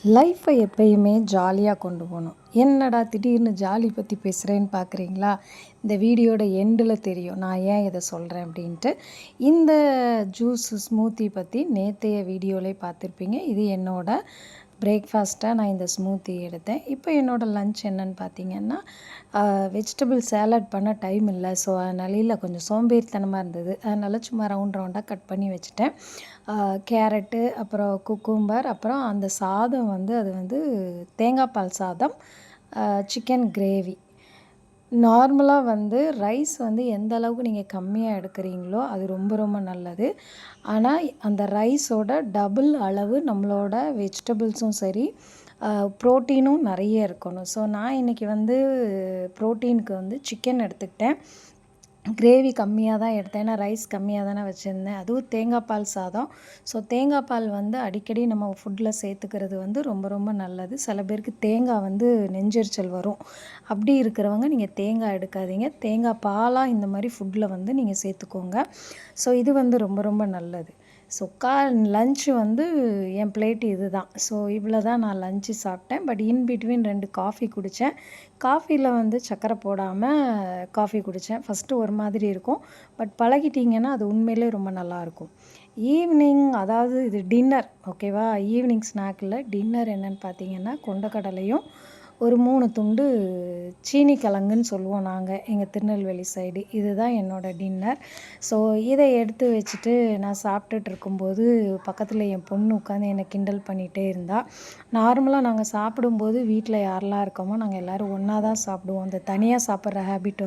லைஃப்பை எப்பயுமே ஜாலியாக கொண்டு போகணும். என்னடா திடீர்னு ஜாலி பற்றி பேசுகிறேன்னு பார்க்குறீங்களா? இந்த வீடியோட எண்டில் தெரியும் நான் ஏன் இதை சொல்கிறேன் அப்படின்ட்டு. இந்த ஸ்மூத்தி பற்றி நேற்றைய வீடியோவிலே பார்த்துருப்பீங்க. இது என்னோட பிரேக்ஃபாஸ்ட்டாக நான் இந்த ஸ்மூத்தி எடுத்தேன். இப்போ என்னோடய லன்ச் என்னன்னு பார்த்தீங்கன்னா, வெஜிடபிள் சேலட் பண்ண டைம் இல்லை. ஸோ அதனால கொஞ்சம் சோம்பேறித்தனமாக இருந்தது. அதனால் சும்மா ரவுண்டாக கட் பண்ணி வச்சுட்டேன். கேரட்டு, அப்புறம் குக்கும்பர், அப்புறம் அந்த சாதம் அது தேங்காய் பால் சாதம், சிக்கன் கிரேவி. நார்மலாக ரைஸ் எந்த அளவுக்கு நீங்கள் கம்மியாக எடுக்கிறீங்களோ அது ரொம்ப ரொம்ப நல்லது. ஆனால் அந்த ரைஸோட டபுள் அளவு நம்மளோட வெஜிடபிள்ஸும் சரி, ப்ரோட்டீனும் நிறைய இருக்கணும். ஸோ நான் இன்றைக்கி ப்ரோட்டீனுக்கு சிக்கன் எடுத்துக்கிட்டேன். கிரேவி கம்மியாக தான் எடுத்தேன். ஏன்னா ரைஸ் கம்மியாக தானே வச்சுருந்தேன். அதுவும் தேங்காய் பால் சாதம். ஸோ தேங்காய் பால் அடிக்கடி நம்ம ஃபுட்டில் சேர்த்துக்கிறது ரொம்ப ரொம்ப நல்லது. சில பேருக்கு தேங்காய் நெஞ்செரிச்சல் வரும். அப்படி இருக்கிறவங்க நீங்கள் தேங்காய் எடுக்காதீங்க. தேங்காய் பாலாக இந்த மாதிரி ஃபுட்டில் நீங்கள் சேர்த்துக்கோங்க. ஸோ இது ரொம்ப ரொம்ப நல்லது. ஸோ லன்ச்சு என் பிளேட்டு இது தான். ஸோ இவ்வளோ தான் நான் லன்ச்சு சாப்பிட்டேன். பட் இன் பிட்வீன் 2 காஃபி குடித்தேன். காஃபியில் சர்க்கரை போடாமல் காஃபி குடித்தேன். ஃபஸ்ட்டு ஒரு மாதிரி இருக்கும். பட் பழகிட்டிங்கன்னா அது உண்மையிலே ரொம்ப நல்லாயிருக்கும். ஈவினிங், அதாவது இது டின்னர், ஓகேவா? ஈவினிங் ஸ்நாக்கில் டின்னர் என்னென்னு பார்த்தீங்கன்னா, கொண்டக்கடலையும் ஒரு 3 துண்டு சீனி கிழங்குன்னு சொல்லுவோம் நாங்கள் எங்கள் திருநெல்வேலி சைடு. இதுதான் என்னோடய டின்னர். ஸோ இதை எடுத்து வச்சுட்டு நான் சாப்பிட்டுட்டு இருக்கும்போது பக்கத்தில் என் பொண்ணு உட்காந்து என்னை கிண்டல் பண்ணிகிட்டே இருந்தாள். நார்மலாக நாங்கள் சாப்பிடும்போது வீட்டில் யாரெல்லாம் இருக்கோமோ நாங்கள் எல்லோரும் ஒன்றா தான் சாப்பிடுவோம். அந்த தனியாக சாப்பிட்ற ஹேபிட்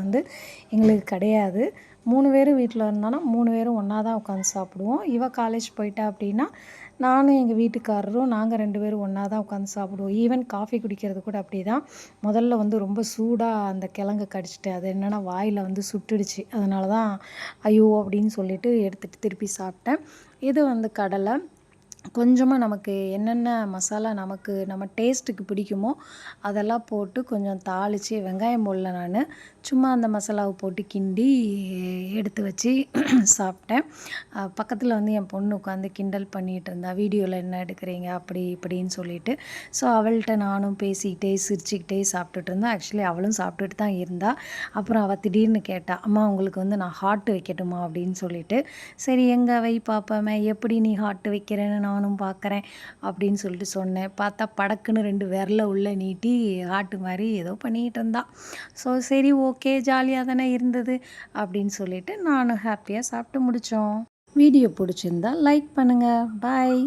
எங்களுக்கு கிடையாது. 3 பேரும் வீட்டில் இருந்தோன்னா 3 பேரும் ஒன்றா தான் உட்காந்து சாப்பிடுவோம். இவ காலேஜ் போயிட்டா அப்படின்னா நானும் எங்கள் வீட்டுக்காரரும் நாங்கள் 2 பேரும் ஒன்றா தான் உட்காந்து சாப்பிடுவோம். ஈவன் காஃபி குடிக்கிறது கூட அப்படி தான். முதல்ல ரொம்ப சூடாக அந்த கிழங்க கடிச்சிட்டேன். அது என்னென்னா வாயில் சுட்டுடுச்சு. அதனால தான் ஐயோ அப்படின்னு சொல்லிட்டு எடுத்துகிட்டு திருப்பி சாப்பிட்டேன். இது கடலை. கொஞ்சமாக நமக்கு என்னென்ன மசாலா நம்ம டேஸ்ட்டுக்கு பிடிக்குமோ அதெல்லாம் போட்டு கொஞ்சம் தாளித்து, வெங்காயம் போடல நான், சும்மா அந்த மசாலாவை போட்டு கிண்டி எடுத்து வச்சு சாப்பிட்டேன். பக்கத்தில் என் பொண்ணு உட்காந்து கிண்டல் பண்ணிகிட்டு இருந்தா, வீடியோவில் என்ன எடுக்கிறீங்க அப்படி இப்படின்னு சொல்லிட்டு. ஸோ அவள்கிட்ட நானும் பேசிக்கிட்டே சிரிச்சுக்கிட்டே சாப்பிட்டுட்டு இருந்தேன். ஆக்சுவலி அவளும் சாப்பிட்டுட்டு தான் இருந்தாள். அப்புறம் அவள் திடீர்னு கேட்டாள், அம்மா உங்களுக்கு நான் ஹார்ட் வைக்கட்டுமா அப்படின்னு சொல்லிட்டு. சரி எங்கே வை பாப்பாமே, எப்படி நீ ஹார்ட் வைக்கிறேன்னு நானும் பார்க்குறேன் அப்படின்னு சொல்லிட்டு சொன்னேன். பார்த்தா படக்குன்னு 2 விரல உள்ளே நீட்டி ஹார்ட்டு மாதிரி ஏதோ பண்ணிகிட்டு இருந்தா. ஸோ சரி ஓகே, ஜாலியாக தானே இருந்தது அப்படின்னு சொல்லிட்டு நானும் ஹாப்பியாக சாப்பிட்டு முடித்தோம். வீடியோ பிடிச்சிருந்தா லைக் பண்ணுங்கள். பாய்.